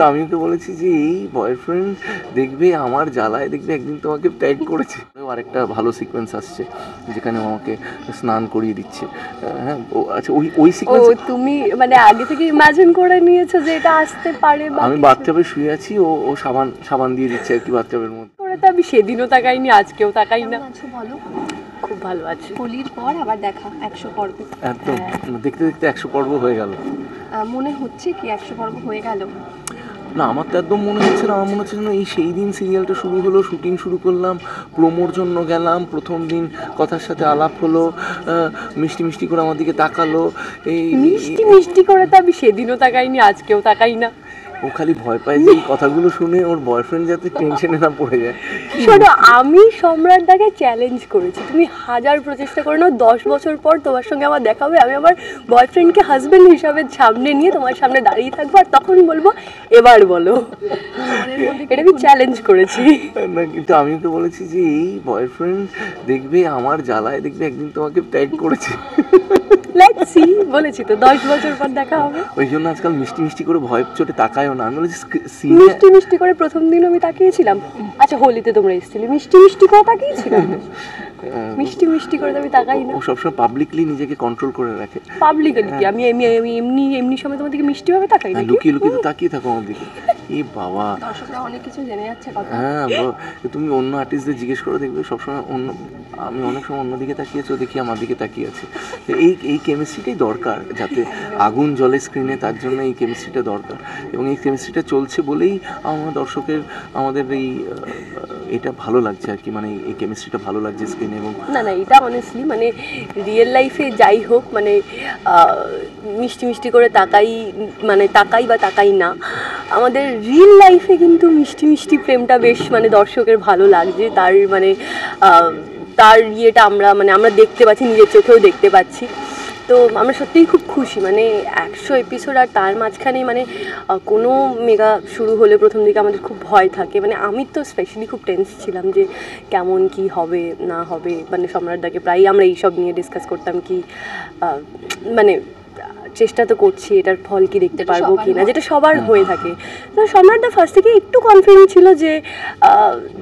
আমি ওকে বলেছি যে এই বয়ফ্রেন্ড দেখবে আমার জ্বালায়, দেখবে একদিন তোমাকে ত্যাগ করেছে। আরেকটা ভালো সিকোয়েন্স আসছে যেখানে আমাকে স্নান করিয়ে দিচ্ছে। হ্যাঁ, আচ্ছা ওই সিকোয়েন্স তুমি মানে আগে থেকে ইমাজিন করে নিয়েছো যে এটা আসতে পারে? আমি বাথটাবে শুয়ে আছি, ও সাবান দিয়ে দিচ্ছে আর কি বাথটাবের মধ্যে। তো আমি সেদিনও তাকাইনি, আজকেও তাকাই না। আচ্ছা বলো। খুব ভালো আছে। হোলির পর আবার দেখা 100 পর্ব। একদম দেখতে দেখতে 100 পর্ব হয়ে গেল। মনে হচ্ছে কি 100 পর্ব হয়ে গেল? না, আমার তো একদম মনে হচ্ছে না। আমার মনে হচ্ছে না এই সেই দিন সিরিয়ালটা শুরু হলো, শুটিং শুরু করলাম, প্রোমোর জন্য গেলাম, প্রথম দিন কথার সাথে আলাপ হলো, মিষ্টি মিষ্টি করে আমার দিকে তাকালো। এই মিষ্টি মিষ্টি করে তো আমি সেদিনও তাকাইনি, আজকেও তাকাই না। ও খালি ভয় পায় যে এই কথাগুলো শুনে ওর বয়ফ্রেন্ড যাতে টেনশনে না পড়ে যায়। শোনো, আমি সম্রাটদাকে চ্যালেঞ্জ করেছি, তুমি হাজার প্রচেষ্টা করে নাও, 10 বছর পর তোমার সঙ্গে আমার দেখা হবে, আমি আমার বয়ফ্রেন্ডকে হাজবেন্ড হিসাবে সামনে নিয়ে তোমার সামনে দাঁড়িয়ে থাকবো, আর তখন বলবো এবার বলো। এটা আমি চ্যালেঞ্জ করেছি। না, কিন্তু আমি ওকে বলেছি যে এই বয়ফ্রেন্ড দেখবে আমার জ্বালায়, দেখবে একদিন তোমাকে ত্যাগ করেছে। লেটস সি, বলেছি তো 10 বছর পর দেখা হবে। ওই জন্য আজকাল মিষ্টি মিষ্টি করে ভয় চোটে তাকায়ও না। আমি বলেছি মিষ্টি মিষ্টি করে প্রথম দিন আমি তাকিয়েছিলাম। আচ্ছা, হোলিতে তোমরা এসেছিলে, মিষ্টি মিষ্টি করে তাকিয়েছিলাম। মিষ্টি মিষ্টি করে আমি তাকাই না। ও সবসময় পাবলিকলি নিজেকে কন্ট্রোল করে রাখে। পাবলিকলি কি আমি এমনি সময় তোমার দিকে মিষ্টি ভাবে তাকাই না? লুকিয়ে লুকিয়ে তো তাকিয়ে থাকো আমার দিকে। এ বাবা, দর্শকরা অনেক কিছু জেনে যাচ্ছে কথা। হ্যাঁ, তুমি অন্য আর্টিস্টদের জিজ্ঞেস করে দেখবে সবসময় আমি অনেক সময় অন্য দিকে তাকিয়েছি, দেখি আমার দিকে তাকিয়ে আছে। এই কেমিস্ট্রিটাই দরকার, যাতে আগুন জ্বলে স্ক্রিনে, তার জন্য এই কেমিস্ট্রিটা দরকার। এবং এই কেমিস্ট্রিটা চলছে বলেই আমাদের এটা ভালো লাগছে আর কি, মানে এই কেমিস্ট্রিটা ভালো লাগছে স্ক্রিনে। এবং না এটা অনেস্টলি মানে রিয়েল লাইফে যাই হোক, মানে মিষ্টি মিষ্টি করে তাকাই বা তাকাই না, আমাদের রিয়েল লাইফে কিন্তু মিষ্টি মিষ্টি প্রেমটা বেশ মানে দর্শকের ভালো লাগছে। তার ইয়েটা আমরা দেখতে পাচ্ছি, নিজের চোখেও দেখতে পাচ্ছি। তো আমরা সত্যিই খুব খুশি, মানে 100 এপিসোড, আর তার মাঝখানে মানে কোনো মেগা শুরু হলে প্রথম দিকে আমাদের খুব ভয় থাকে। মানে আমি তো স্পেশালি খুব টেন্স ছিলাম যে কেমন কি হবে না হবে। মানে সম্রাটদাকে প্রায়ই আমরা এইসব নিয়ে ডিসকাস করতাম কি মানে চেষ্টা তো করছি, এটার ফল কি দেখতে পারবো কি না, যেটা সবার হয়ে থাকে। তো সম্রাটদা ফার্স্ট থেকে একটু কনফিডেন্ট ছিল যে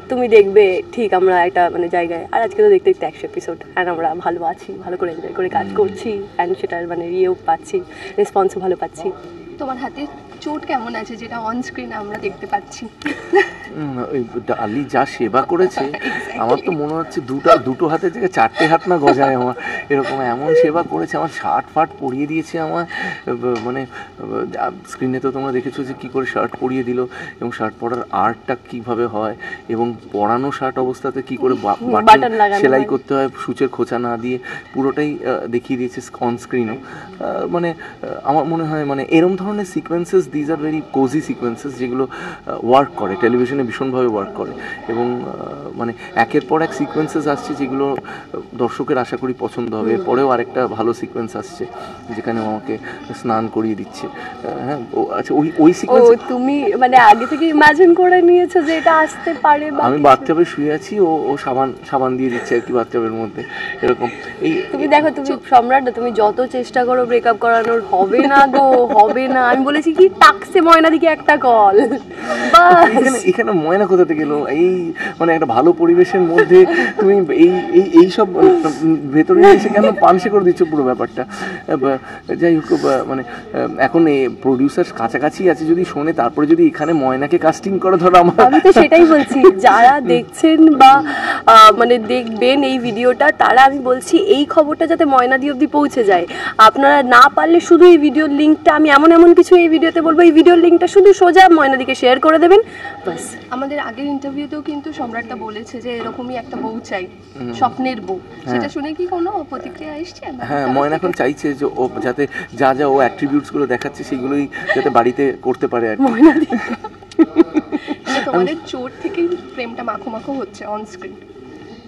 তুমি দেখবে ঠিক আমরা একটা মানে জায়গায়। আর আজকে তো দেখতে দেখতে 100 এপিসোড, অ্যান্ড আমরা ভালো আছি, ভালো করে এনজয় করে কাজ করছি, অ্যান্ড সেটার মানে ইয়েও পাচ্ছি, রেসপন্সও ভালো পাচ্ছি। তোমার হাতে চোট কেমন আছে যেটা অন স্ক্রিন আমরা দেখতে পাচ্ছি? ওই ডালি যা সেবা করেছে, আমার তো মনে হচ্ছে দুটো হাতের থেকে 4টে হাত না গজায় আমার, এরকম এমন সেবা করেছে। আমার শার্ট ফার্ট পরিয়ে দিয়েছে আমার, মানে স্ক্রিনে তো তোমরা দেখেছো যে কী করে শার্ট পরিয়ে দিল, এবং শার্ট পরার আর্টটা কীভাবে হয়, এবং পরানো শার্ট অবস্থাতে কী করে বাটন সেলাই করতে হয় সূচের খোঁচা না দিয়ে, পুরোটাই দেখিয়ে দিয়েছে অন স্ক্রিনও। মানে আমার মনে হয় মানে এরম ধরনের sequences, these are very cosy sequences, যেগুলো ওয়ার্ক করে, টেলিভিশনে ভীষণভাবে ওয়ার্ক করে। এবং মানে একের পর এক সিকোয়েন্সেস আসছে যেগুলো দর্শকের আশা করি পছন্দ হবে। পরেও আরেকটা ভালো সিকোয়েন্স আসছে যেখানে আমাকে স্নান করিয়ে দিচ্ছে। হ্যাঁ, আচ্ছা ওই সিকোয়েন্স তুমি মানে আগে থেকে ইমাজিন করে নিয়েছো যে এটা আসতে পারে? আমি বাথটাবে শুয়ে আছি, ও সাবান দিয়ে দিচ্ছে আর কি বাথটাবের মধ্যে, এরকম। তুমি দেখো, তুমি সম্রাটদা তুমি যত চেষ্টা করো ব্রেকআপ করানোর, হবে না গো, হবে না। আমি বলেছি কি টাকসে ময়না দিকে একটা কল, এখানে ময়না কোথা থেকে এলো? এই মানে একটা ভালো পরিবেশের মধ্যে তুমি এই সব ভেতরে এসে কেন পানসে করে দিচ্ছ পুরো ব্যাপারটা? যাই হোক, মানে এখন প্রডিউসার কাছাকাছি আছে, যদি শোনে তারপরে যদি এখানে ময়নাকে কাস্টিং করে, ধরো আমি তো সেটাই বলছি, যারা দেখছেন বা মানে দেখবেন এই ভিডিওটা, তারা আমি বলছি এই খবরটা যাতে ময়নাদি অবধি পৌঁছে যায়। আপনারা না পারলে শুধু এই ভিডিওর লিঙ্কটা, আমি এমন কিছু এই ভিডিওতে বলবো, এই ভিডিওর লিঙ্কটা শুধু সোজা ময়নাদিকে শেয়ার করে দেবেন, বাস। আমাদের আগের ইন্টারভিউতেও কিন্তু সম্রাটদা বলেছে যে এরকমই একটা বউ চাই, স্বপ্নের বউ। সেটা শুনে কি কোনো প্রতিক্রিয়া এসছে? হ্যাঁ, ময়না এখন চাইছে যে ও যাতে যা ও অ্যাট্রিবিউটসগুলো দেখাচ্ছে সেগুলোই যাতে বাড়িতে করতে পারে আর কি। তোমাদের চোট থেকেই প্রেমটা মাখো হচ্ছে অন স্ক্রিন।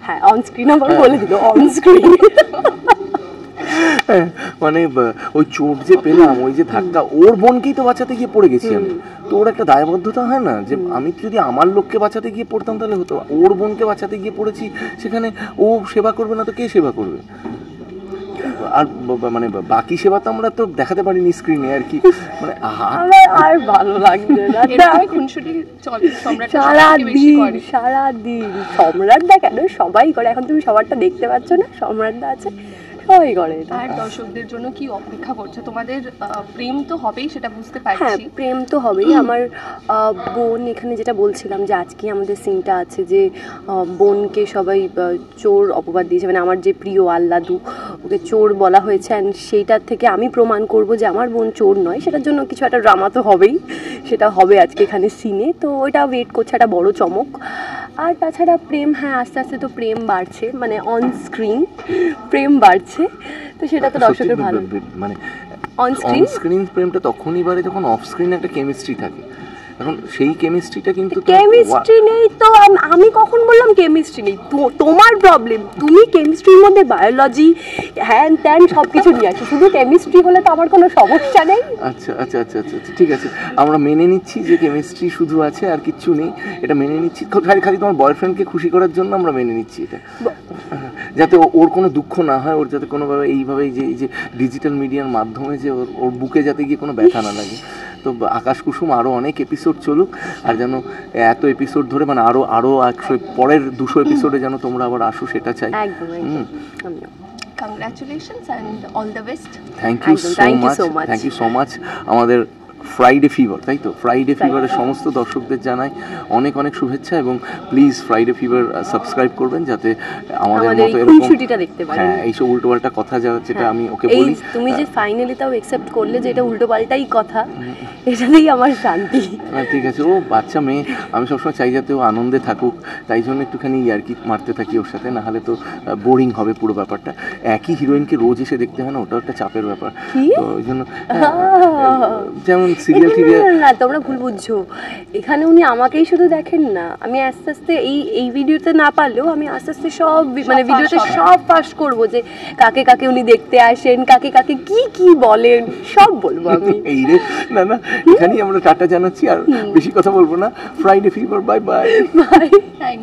হ্যাঁ, অন স্ক্রিন আবার বলে দিল, অন স্ক্রিন। মানে ওই চোট যে পেলাম, ওই যে ধাক্কা, ওর বোনকেই তো বাঁচাতে গিয়ে পড়ে গেছি আমি। তো ওর একটা দায়বদ্ধতা হয় না যে আমি যদি আমার লোককে বাঁচাতে গিয়ে পড়তাম তাহলে হতো, ওর বোনকে বাঁচাতে গিয়ে পড়েছি, সেখানে ও সেবা করবে না তো কে সেবা করবে? আর মানে বাকি সেবা তো আমরা তো দেখাতে পারিনি স্ক্রিনে আর কি, মানে আমার আর ভালো লাগছে না। এরকমই খুনসুটি চলে সম্রাটটা সবথেকে বেশি করে। সারাদিন সম্রাটদা কেন, সবাই করে। এখন তুমি সবারটা দেখতে পাচ্ছ না, সম্রাটদা আছে, সবাই করে এটা। আর দর্শকদের জন্য কি অপেক্ষা করছো? তোমাদের প্রেম তো হবেই, সেটা বুঝতে হ্যাঁ, পারছি। প্রেম তো হবেই। আমার বোন, এখানে যেটা বলছিলাম যে আজকে আমাদের সিনটা আছে যে বোনকে সবাই চোর অপবাদ দিয়েছে, মানে আমার যে প্রিয় আল্লাদু, ওকে চোর বলা হয়েছে। অ্যান্ড সেইটার থেকে আমি প্রমাণ করব যে আমার বোন চোর নয়। সেটার জন্য কিছু একটা ড্রামা তো হবেই, সেটা হবে আজকে এখানে সিনে। তো ওইটা ওয়েট করছে, একটা বড় চমক। আর তাছাড়া প্রেম, হ্যাঁ আস্তে আস্তে তো প্রেম বাড়ছে, মানে অন স্ক্রিন প্রেম বাড়ছে, তো সেটা তো দর্শকের ভালো। মানে অন অন স্ক্রিন প্রেমটা তখনই বাড়ে যখন অফ স্ক্রিন একটা কেমিস্ট্রি থাকে। এখন সেই কেমিস্ট্রিটা কিন্তু কেমিস্ট্রি নেই তো আমি কখন বললাম কেমিস্ট্রি নেই? তোমার প্রবলেম, তুমি কেমিস্ট্রির মধ্যে বায়োলজি হ্যান ত্যান সব কিছু নিয়ে আসো, শুধু কেমিস্ট্রি হলে তো আমার কোনো সমস্যা নেই। আচ্ছা আচ্ছা আচ্ছা আচ্ছা আচ্ছা, ঠিক আছে, আমরা মেনে নিচ্ছি যে কেমিস্ট্রি শুধু আছে আর কিচ্ছু নেই, এটা মেনে নিচ্ছি। খালি খালি তোমার বয়ফ্রেন্ডকে খুশি করার জন্য আমরা মেনে নিচ্ছি এটা, যাতে ওর কোনো দুঃখ না হয়, ওর যাতে কোনোভাবে এইভাবে এই যে ডিজিটাল মিডিয়ার মাধ্যমে যে ওর বুকে যাতে গিয়ে কোনো ব্যথা না লাগে। তো আকাশ কুসুম আরও অনেক এপিসোড চলুক, আর যেন এত এপিসোড ধরে মানে আরও 100 পরের 200 এপিসোডে যেন তোমরা আবার আসো, সেটা চাই। একদম একদম। Congratulations and all the best. Thank you so much, thank you so much. আমাদের ফ্রাইডে ফিভার, তাই তো, ফ্রাইডে ফিভারের সমস্ত দর্শকদের জানাই অনেক অনেক শুভেচ্ছা, এবং প্লিজ ফ্রাইডে ফিভার সাবস্ক্রাইব করবেন যাতে আমাদের মতো এরকম খুনসুটিটা দেখতে পারেন। হ্যাঁ, এইসব উল্টোপাল্টা কথা যেটা আমি ওকে বলি। তুমি যে ফাইনালি তাও অ্যাকসেপ্ট করলে যে এটা উল্টোপাল্টাই কথা, এটাতেই আমার শান্তি। ঠিক আছে, ও বাচ্চা মেয়ে, আমি সবসময় চাই যাতে ও আনন্দে থাকুক, তাই জন্য একটুখানি ইয়ার্কি মারতে থাকি ওর সাথে, না হলে তো বোরিং হবে পুরো ব্যাপারটা। একই হিরোইনকে রোজ এসে দেখতে হয় না, ওটাও একটা চাপের ব্যাপার। তো ওই জন্য যেমন সিরিয়াল না, তোমরা ভুল বুঝছো। এখানে উনি আমাকেই শুধু দেখেন না, আমি আস্তে আস্তে এই ভিডিওতে না পারলেও আমি আস্তে আস্তে সব মানে ভিডিওতে সব ফাঁস করবো যে কাকে কাকে উনি দেখতে আসেন, কাকে কাকে কি বলেন, সব বলবো আমি। এই রে, না না, এখানেই আমরা টাটা জানাচ্ছি, আর বেশি কথা বলবো না। Friday fever, bye bye. Bye. Thank